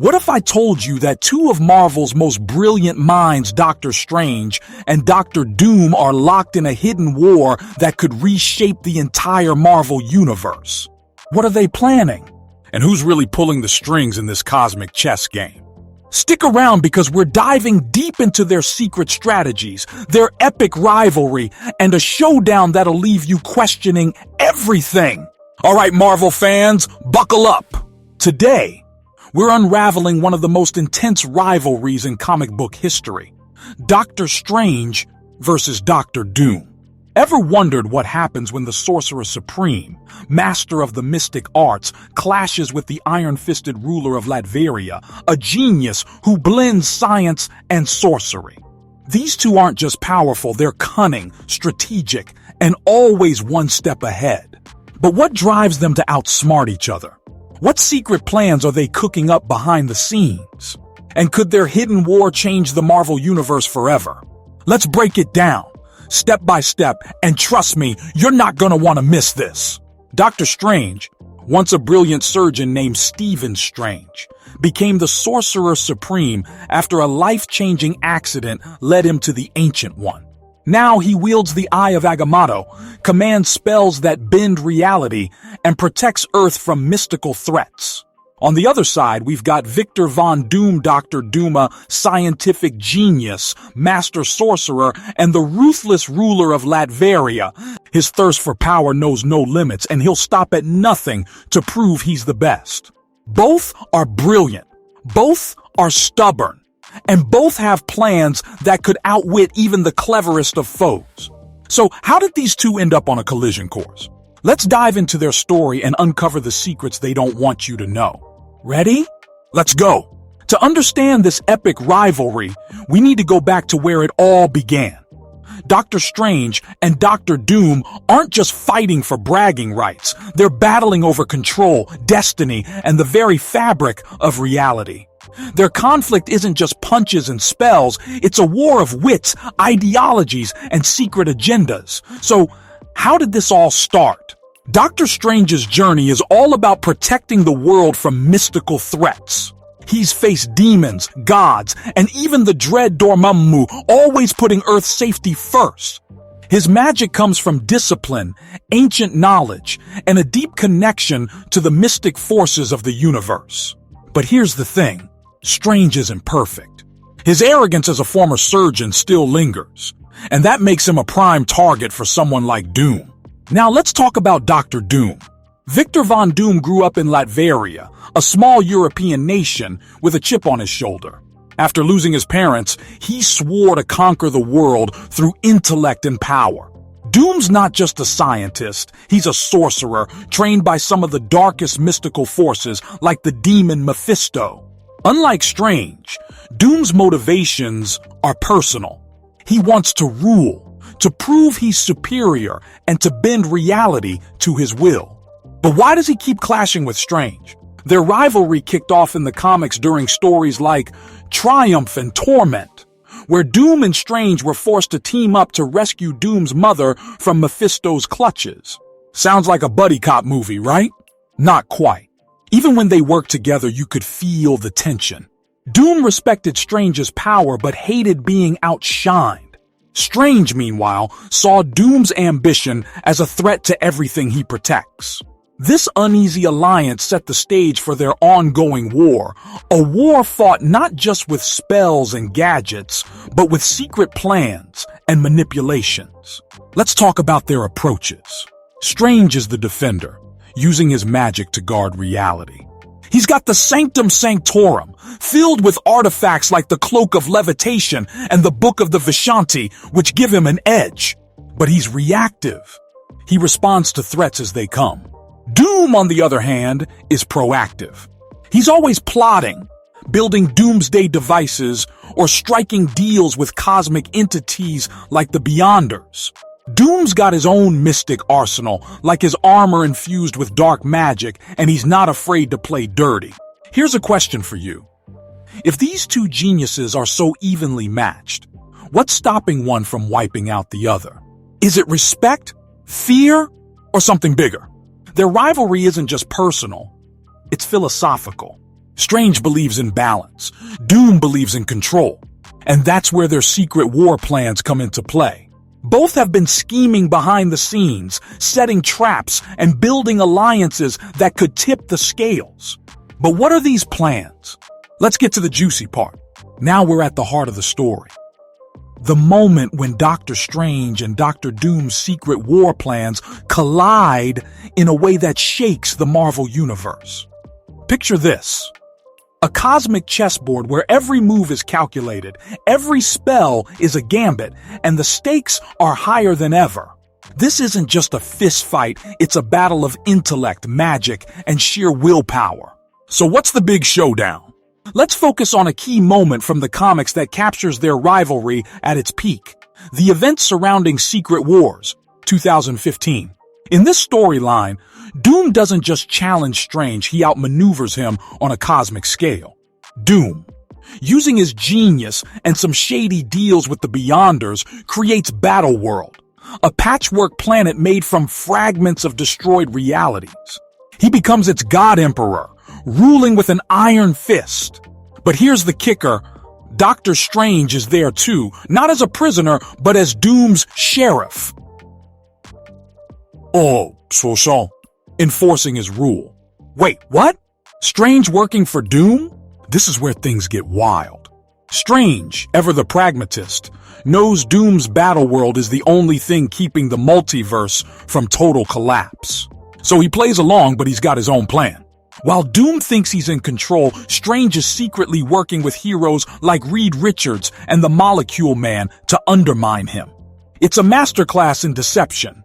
What if I told you that two of Marvel's most brilliant minds, Doctor Strange and Doctor Doom, are locked in a hidden war that could reshape the entire Marvel universe? What are they planning? And who's really pulling the strings in this cosmic chess game? Stick around because we're diving deep into their secret strategies, their epic rivalry, and a showdown that'll leave you questioning everything. All right, Marvel fans, buckle up. Today, we're unraveling one of the most intense rivalries in comic book history. Doctor Strange versus Doctor Doom. Ever wondered what happens when the Sorcerer Supreme, master of the mystic arts, clashes with the iron-fisted ruler of Latveria, a genius who blends science and sorcery? These two aren't just powerful, they're cunning, strategic, and always one step ahead. But what drives them to outsmart each other? What secret plans are they cooking up behind the scenes? And could their hidden war change the Marvel Universe forever? Let's break it down, step by step, and trust me, you're not gonna want to miss this. Doctor Strange, once a brilliant surgeon named Stephen Strange, became the Sorcerer Supreme after a life-changing accident led him to the Ancient One. Now he wields the Eye of Agamotto, commands spells that bend reality, and protects Earth from mystical threats. On the other side, we've got Victor Von Doom, Dr. Dooma, scientific genius, master sorcerer, and the ruthless ruler of Latveria. His thirst for power knows no limits, and he'll stop at nothing to prove he's the best. Both are brilliant. Both are stubborn. And both have plans that could outwit even the cleverest of foes. So how did these two end up on a collision course? Let's dive into their story and uncover the secrets they don't want you to know. Ready? Let's go. To understand this epic rivalry, we need to go back to where it all began. Doctor Strange and Doctor Doom aren't just fighting for bragging rights. They're battling over control, destiny, and the very fabric of reality. Their conflict isn't just punches and spells, it's a war of wits, ideologies, and secret agendas. So, how did this all start? Doctor Strange's journey is all about protecting the world from mystical threats. He's faced demons, gods, and even the dread Dormammu, always putting Earth's safety first. His magic comes from discipline, ancient knowledge, and a deep connection to the mystic forces of the universe. But here's the thing. Strange isn't perfect. His arrogance as a former surgeon still lingers, and that makes him a prime target for someone like Doom. Now let's talk about Dr. Doom. Victor Von Doom grew up in Latveria, a small European nation with a chip on his shoulder. After losing his parents, he swore to conquer the world through intellect and power. Doom's not just a scientist, he's a sorcerer trained by some of the darkest mystical forces like the demon Mephisto. Unlike Strange, Doom's motivations are personal. He wants to rule, to prove he's superior, and to bend reality to his will. But why does he keep clashing with Strange? Their rivalry kicked off in the comics during stories like Triumph and Torment, where Doom and Strange were forced to team up to rescue Doom's mother from Mephisto's clutches. Sounds like a buddy cop movie, right? Not quite. Even when they worked together, you could feel the tension. Doom respected Strange's power but hated being outshined. Strange, meanwhile, saw Doom's ambition as a threat to everything he protects. This uneasy alliance set the stage for their ongoing war, a war fought not just with spells and gadgets, but with secret plans and manipulations. Let's talk about their approaches. Strange is the defender, using his magic to guard reality. He's got the Sanctum Sanctorum, filled with artifacts like the Cloak of Levitation and the Book of the Vishanti, which give him an edge. But he's reactive. He responds to threats as they come. Doom, on the other hand, is proactive. He's always plotting, building doomsday devices, or striking deals with cosmic entities like the Beyonders. Doom's got his own mystic arsenal, like his armor infused with dark magic, and he's not afraid to play dirty. Here's a question for you. If these two geniuses are so evenly matched, what's stopping one from wiping out the other? Is it respect, fear, or something bigger? Their rivalry isn't just personal, it's philosophical. Strange believes in balance. Doom believes in control. And that's where their secret war plans come into play. Both have been scheming behind the scenes, setting traps and building alliances that could tip the scales. But what are these plans? Let's get to the juicy part. Now we're at the heart of the story. The moment when Doctor Strange and Doctor Doom's secret war plans collide in a way that shakes the Marvel Universe. Picture this. A cosmic chessboard where every move is calculated, every spell is a gambit, and the stakes are higher than ever. This isn't just a fist fight, it's a battle of intellect, magic, and sheer willpower. So what's the big showdown? Let's focus on a key moment from the comics that captures their rivalry at its peak. The events surrounding Secret Wars, 2015. In this storyline, Doom doesn't just challenge Strange, he outmaneuvers him on a cosmic scale. Doom, using his genius and some shady deals with the Beyonders, creates Battleworld, a patchwork planet made from fragments of destroyed realities. He becomes its God Emperor, ruling with an iron fist. But here's the kicker. Doctor Strange is there too, not as a prisoner, but as Doom's sheriff. Oh, so, enforcing his rule. Wait, what? Strange working for Doom? This is where things get wild. Strange, ever the pragmatist, knows Doom's Battleworld is the only thing keeping the multiverse from total collapse. So he plays along, but he's got his own plan. While Doom thinks he's in control, Strange is secretly working with heroes like Reed Richards and the Molecule Man to undermine him. It's a masterclass in deception.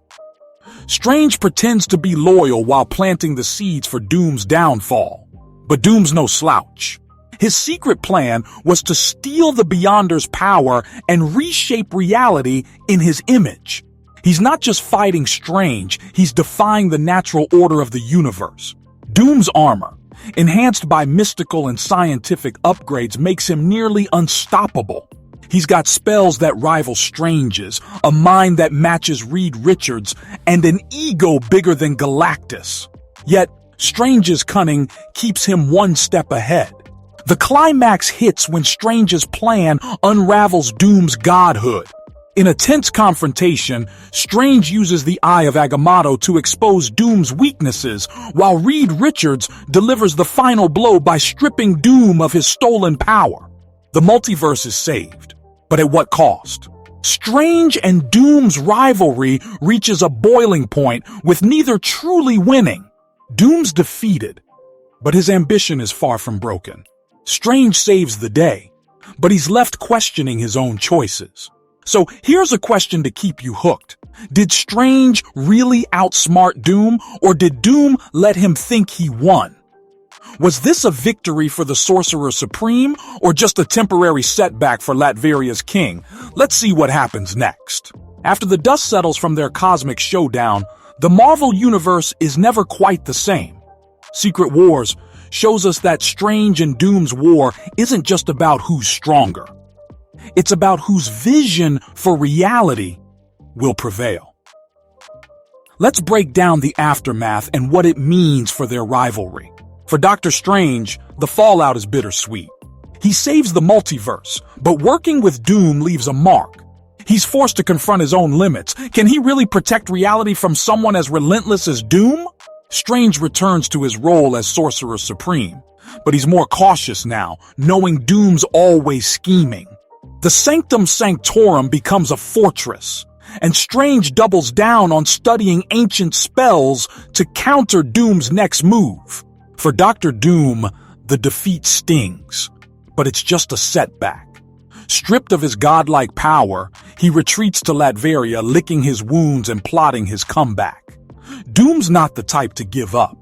Strange pretends to be loyal while planting the seeds for Doom's downfall. But Doom's no slouch. His secret plan was to steal the Beyonder's power and reshape reality in his image. He's not just fighting Strange, he's defying the natural order of the universe. Doom's armor, enhanced by mystical and scientific upgrades, makes him nearly unstoppable. He's got spells that rival Strange's, a mind that matches Reed Richards, and an ego bigger than Galactus. Yet, Strange's cunning keeps him one step ahead. The climax hits when Strange's plan unravels Doom's godhood. In a tense confrontation, Strange uses the Eye of Agamotto to expose Doom's weaknesses, while Reed Richards delivers the final blow by stripping Doom of his stolen power. The multiverse is saved, but at what cost? Strange and Doom's rivalry reaches a boiling point, with neither truly winning. Doom's defeated, but his ambition is far from broken. Strange saves the day, but he's left questioning his own choices. So here's a question to keep you hooked. Did Strange really outsmart Doom, or did Doom let him think he won? Was this a victory for the Sorcerer Supreme, or just a temporary setback for Latveria's king? Let's see what happens next. After the dust settles from their cosmic showdown, the Marvel Universe is never quite the same. Secret Wars shows us that Strange and Doom's war isn't just about who's stronger. It's about whose vision for reality will prevail. Let's break down the aftermath and what it means for their rivalry. For Doctor Strange, the fallout is bittersweet. He saves the multiverse, but working with Doom leaves a mark. He's forced to confront his own limits. Can he really protect reality from someone as relentless as Doom? Strange returns to his role as Sorcerer Supreme, but he's more cautious now, knowing Doom's always scheming. The Sanctum Sanctorum becomes a fortress, and Strange doubles down on studying ancient spells to counter Doom's next move. For Dr. Doom, the defeat stings, but it's just a setback. Stripped of his godlike power, he retreats to Latveria, licking his wounds and plotting his comeback. Doom's not the type to give up.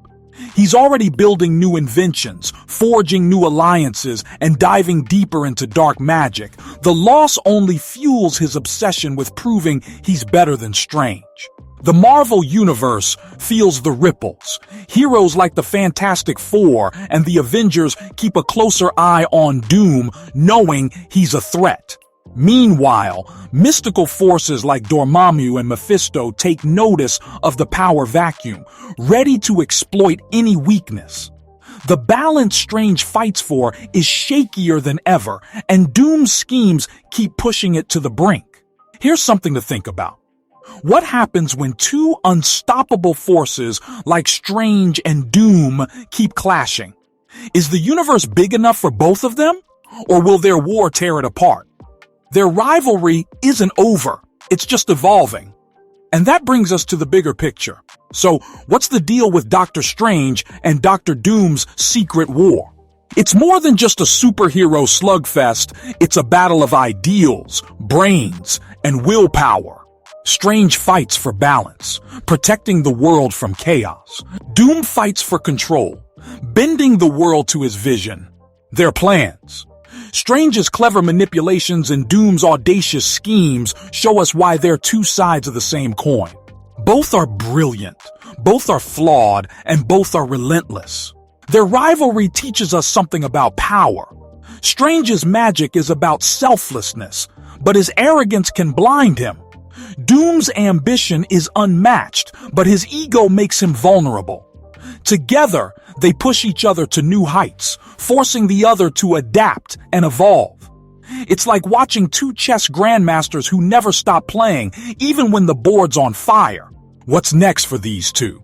He's already building new inventions, forging new alliances, and diving deeper into dark magic. The loss only fuels his obsession with proving he's better than Strange. The Marvel Universe feels the ripples. Heroes like the Fantastic Four and the Avengers keep a closer eye on Doom, knowing he's a threat. Meanwhile, mystical forces like Dormammu and Mephisto take notice of the power vacuum, ready to exploit any weakness. The balance Strange fights for is shakier than ever, and Doom's schemes keep pushing it to the brink. Here's something to think about. What happens when two unstoppable forces like Strange and Doom keep clashing? Is the universe big enough for both of them? Or will their war tear it apart? Their rivalry isn't over, it's just evolving. And that brings us to the bigger picture. So, what's the deal with Doctor Strange and Doctor Doom's Secret War? It's more than just a superhero slugfest, it's a battle of ideals, brains, and willpower. Strange fights for balance, protecting the world from chaos. Doom fights for control, bending the world to his vision, their plans. Strange's clever manipulations and Doom's audacious schemes show us why they're two sides of the same coin. Both are brilliant, both are flawed, and both are relentless. Their rivalry teaches us something about power. Strange's magic is about selflessness, but his arrogance can blind him. Doom's ambition is unmatched, but his ego makes him vulnerable. Together, they push each other to new heights, forcing the other to adapt and evolve. It's like watching two chess grandmasters who never stop playing, even when the board's on fire. What's next for these two?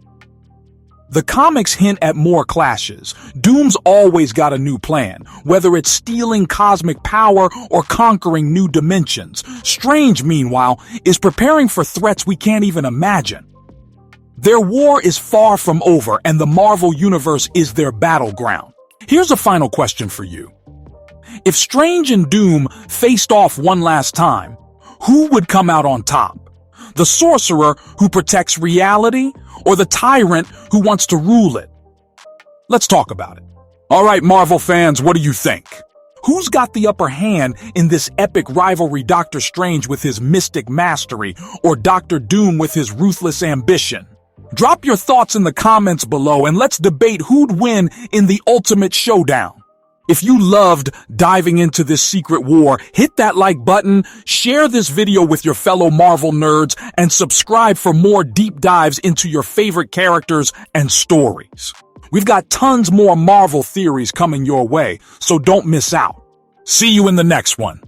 The comics hint at more clashes. Doom's always got a new plan, whether it's stealing cosmic power or conquering new dimensions. Strange, meanwhile, is preparing for threats we can't even imagine. Their war is far from over, and the Marvel Universe is their battleground. Here's a final question for you. If Strange and Doom faced off one last time, who would come out on top? The sorcerer who protects reality, or the tyrant who wants to rule it? Let's talk about it. All right, Marvel fans, what do you think? Who's got the upper hand in this epic rivalry, Doctor Strange with his mystic mastery, or Doctor Doom with his ruthless ambition? Drop your thoughts in the comments below and let's debate who'd win in the ultimate showdown. If you loved diving into this secret war, hit that like button, share this video with your fellow Marvel nerds, and subscribe for more deep dives into your favorite characters and stories. We've got tons more Marvel theories coming your way, so don't miss out. See you in the next one.